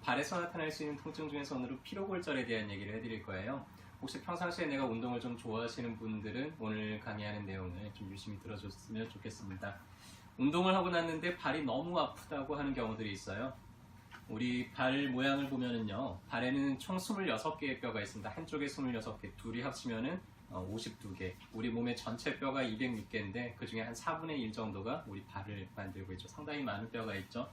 발에서 나타날 수 있는 통증 중에서 오늘은 피로골절에 대한 얘기를 해드릴 거예요. 혹시 평상시에 내가 운동을 좀 좋아하시는 분들은 오늘 강의하는 내용을 좀 유심히 들어줬으면 좋겠습니다. 운동을 하고 났는데 발이 너무 아프다고 하는 경우들이 있어요. 우리 발 모양을 보면은요, 발에는 총 26개의 뼈가 있습니다. 한쪽에 26개, 둘이 합치면은 52개. 우리 몸의 전체 뼈가 206개인데 그 중에 한 4분의 1 정도가 우리 발을 만들고 있죠. 상당히 많은 뼈가 있죠.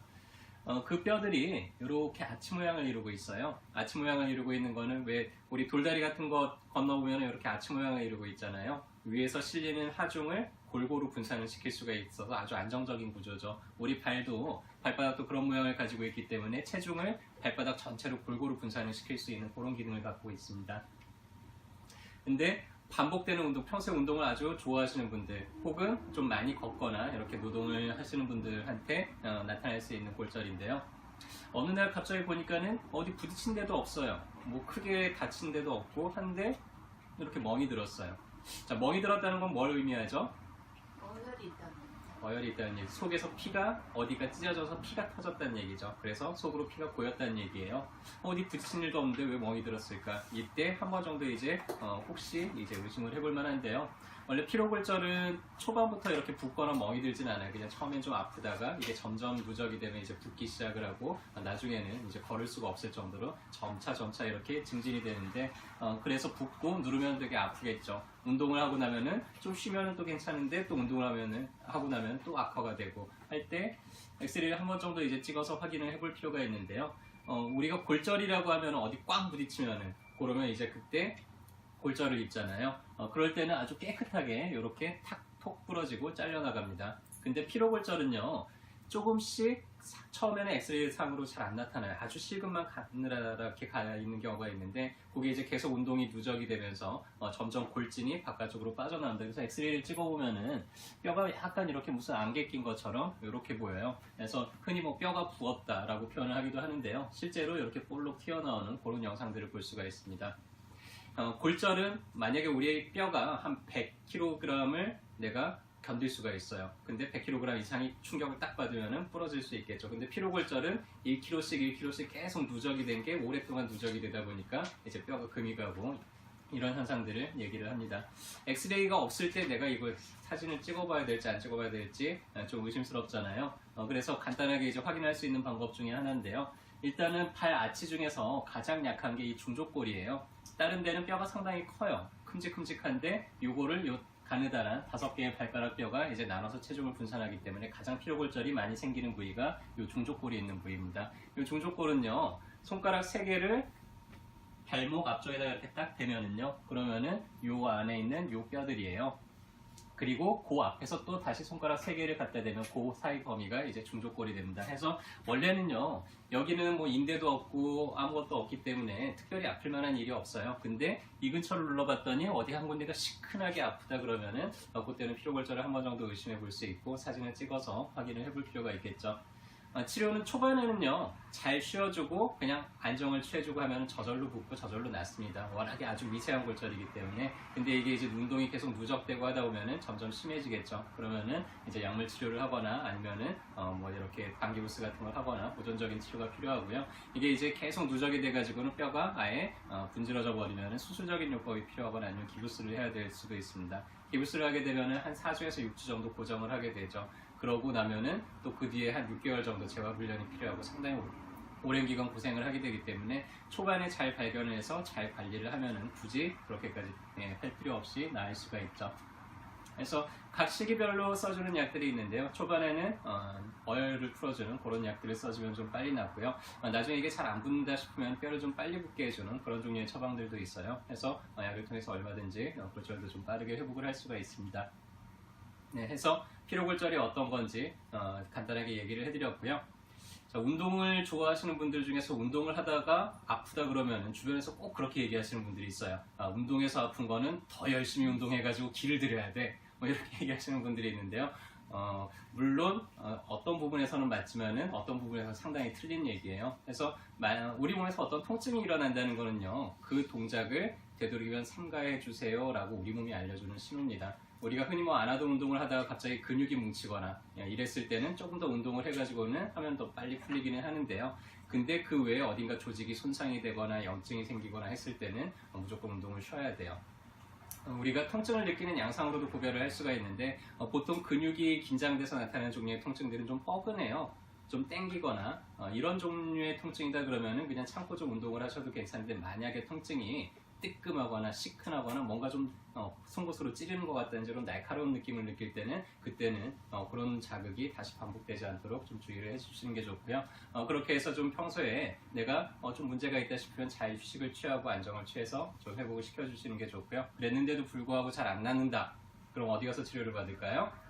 그 뼈들이 이렇게 아치 모양을 이루고 있어요. 아치 모양을 이루고 있는 거는 왜 우리 돌다리 같은 거 건너보면 이렇게 아치 모양을 이루고 있잖아요. 위에서 실리는 하중을 골고루 분산을 시킬 수가 있어서 아주 안정적인 구조죠. 우리 발도 발바닥도 그런 모양을 가지고 있기 때문에 체중을 발바닥 전체로 골고루 분산을 시킬 수 있는 그런 기능을 갖고 있습니다. 근데 반복되는 운동, 평소에 운동을 아주 좋아하시는 분들 혹은 좀 많이 걷거나 이렇게 노동을 하시는 분들한테 나타날 수 있는 골절인데요. 어느 날 갑자기 보니까는 어디 부딪힌 데도 없어요. 뭐 크게 다친 데도 없고 한데 이렇게 멍이 들었어요. 자, 멍이 들었다는 건 뭘 의미하죠? 어혈이 있다는 어혈이 있다는 얘기. 속에서 피가 어디가 찢어져서 피가 터졌다는 얘기죠. 그래서 속으로 피가 고였다는 얘기예요. 어디 부딪힌 일도 없는데 왜 멍이 들었을까? 이때 한 번 정도 이제 혹시 이제 의심을 해볼 만한데요. 원래 피로골절은 초반부터 이렇게 붓거나 멍이 들진 않아요. 그냥 처음엔 좀 아프다가 이게 점점 누적이 되면 이제 붓기 시작을 하고 나중에는 이제 걸을 수가 없을 정도로 점차 이렇게 증진이 되는데 그래서 붓고 누르면 되게 아프겠죠. 운동을 하고 나면은 좀 쉬면은 또 괜찮은데 또 운동을 하고 나면 또 악화가 되고 할 때 엑스레이를 한 번 정도 이제 찍어서 확인을 해볼 필요가 있는데요. 우리가 골절이라고 하면 어디 꽉 부딪히면은 그러면 이제 그때 골절을 입잖아요. 그럴 때는 아주 깨끗하게 이렇게 탁톡 부러지고 잘려나갑니다. 근데 피로골절은요, 조금씩 처음에는 엑스레이 상으로 잘 안 나타나요. 아주 실금만 가늘하게 가 있는 경우가 있는데 그게 이제 계속 운동이 누적이 되면서 점점 골진이 바깥쪽으로 빠져나온다. 그래서 엑스레이를 찍어보면은 뼈가 약간 이렇게 무슨 안개 낀 것처럼 이렇게 보여요. 그래서 흔히 뭐 뼈가 부었다라고 표현을 하기도 하는데요. 실제로 이렇게 볼록 튀어나오는 그런 영상들을 볼 수가 있습니다. 골절은 만약에 우리의 뼈가 한 100kg을 내가 견딜 수가 있어요. 근데 100kg 이상이 충격을 딱 받으면 부러질 수 있겠죠. 근데 피로골절은 1kg씩 계속 누적이 된 게 오랫동안 누적이 되다 보니까 이제 뼈가 금이 가고 이런 현상들을 얘기를 합니다. 엑스레이가 없을 때 내가 이걸 사진을 찍어봐야 될지 안 찍어봐야 될지 좀 의심스럽잖아요. 그래서 간단하게 이제 확인할 수 있는 방법 중에 하나인데요. 일단은 발 아치 중에서 가장 약한 게 이 중족골이에요. 다른 데는 뼈가 상당히 커요. 큼직큼직한데 요거를 요 가느다란 5개의 발가락 뼈가 이제 나눠서 체중을 분산하기 때문에 가장 피로골절이 많이 생기는 부위가 요 중족골이 있는 부위입니다. 요 중족골은요, 손가락 3개를 발목 앞쪽에다 이렇게 딱 대면은요, 그러면은 요 안에 있는 요 뼈들이에요. 그리고 그 앞에서 또 다시 손가락 3개를 갖다 대면 그 사이 범위가 이제 중족골이 됩니다. 해서 원래는요, 여기는 뭐 인대도 없고 아무것도 없기 때문에 특별히 아플 만한 일이 없어요. 근데 이 근처를 눌러봤더니 어디 한 군데가 시큰하게 아프다 그러면은 그때는 피로골절을 한 번 정도 의심해 볼 수 있고 사진을 찍어서 확인을 해볼 필요가 있겠죠. 치료는 초반에는요, 잘 쉬어주고 그냥 안정을 취해주고 하면 저절로 붓고 저절로 낫습니다. 워낙에 아주 미세한 골절이기 때문에. 근데 이게 이제 운동이 계속 누적되고 하다 보면은 점점 심해지겠죠. 그러면은 이제 약물 치료를 하거나 아니면은 뭐 이렇게 방기부스 같은 걸 하거나 보존적인 치료가 필요하고요. 이게 이제 계속 누적이 돼가지고는 뼈가 아예 분질러져 버리면은 수술적인 요법이 필요하거나 아니면 기부스를 해야 될 수도 있습니다. 기부스를 하게 되면은 한 4주에서 6주 정도 고정을 하게 되죠. 그러고 나면은 또 그 뒤에 한 6개월 정도 재활훈련이 필요하고 상당히 오랜 기간 고생을 하게 되기 때문에 초반에 잘 발견을 해서 잘 관리를 하면은 굳이 그렇게까지 할 필요 없이 나을 수가 있죠. 그래서 각 시기별로 써주는 약들이 있는데요. 초반에는 어혈을 풀어주는 그런 약들을 써주면 좀 빨리 낫고요. 나중에 이게 잘 안 붙는다 싶으면 뼈를 좀 빨리 붙게 해주는 그런 종류의 처방들도 있어요. 그래서 약을 통해서 얼마든지 골절도 좀 빠르게 회복을 할 수가 있습니다. 네, 해서 피로골절이 어떤 건지 간단하게 얘기를 해드렸고요. 자, 운동을 좋아하시는 분들 중에서 운동을 하다가 아프다 그러면 주변에서 꼭 그렇게 얘기하시는 분들이 있어요. 운동에서 아픈 거는 더 열심히 운동해가지고 기를 들여야 돼. 뭐 이렇게 얘기하시는 분들이 있는데요. 물론 어떤 부분에서는 맞지만은 어떤 부분에서 상당히 틀린 얘기예요. 그래서 우리 몸에서 어떤 통증이 일어난다는 거는요, 그 동작을 되도록이면 삼가해 주세요 라고 우리 몸이 알려주는 신호입니다. 우리가 흔히 뭐 안 하던 운동을 하다가 갑자기 근육이 뭉치거나 이랬을 때는 조금 더 운동을 해가지고는 하면 더 빨리 풀리기는 하는데요. 근데 그 외에 어딘가 조직이 손상이 되거나 염증이 생기거나 했을 때는 무조건 운동을 쉬어야 돼요. 우리가 통증을 느끼는 양상으로도 구별을 할 수가 있는데 보통 근육이 긴장돼서 나타나는 종류의 통증들은 좀 뻐근해요. 좀 땡기거나 이런 종류의 통증이다 그러면은 그냥 참고 좀 운동을 하셔도 괜찮은데, 만약에 통증이 뜨끔하거나 시큰하거나 뭔가 좀 송곳으로 찌르는 것 같다든지 좀 날카로운 느낌을 느낄 때는, 그때는 그런 자극이 다시 반복되지 않도록 좀 주의를 해주시는 게 좋고요. 그렇게 해서 좀 평소에 내가 좀 문제가 있다 싶으면 잘 휴식을 취하고 안정을 취해서 좀 회복을 시켜주시는 게 좋고요. 그랬는데도 불구하고 잘 안 낫는다, 그럼 어디 가서 치료를 받을까요?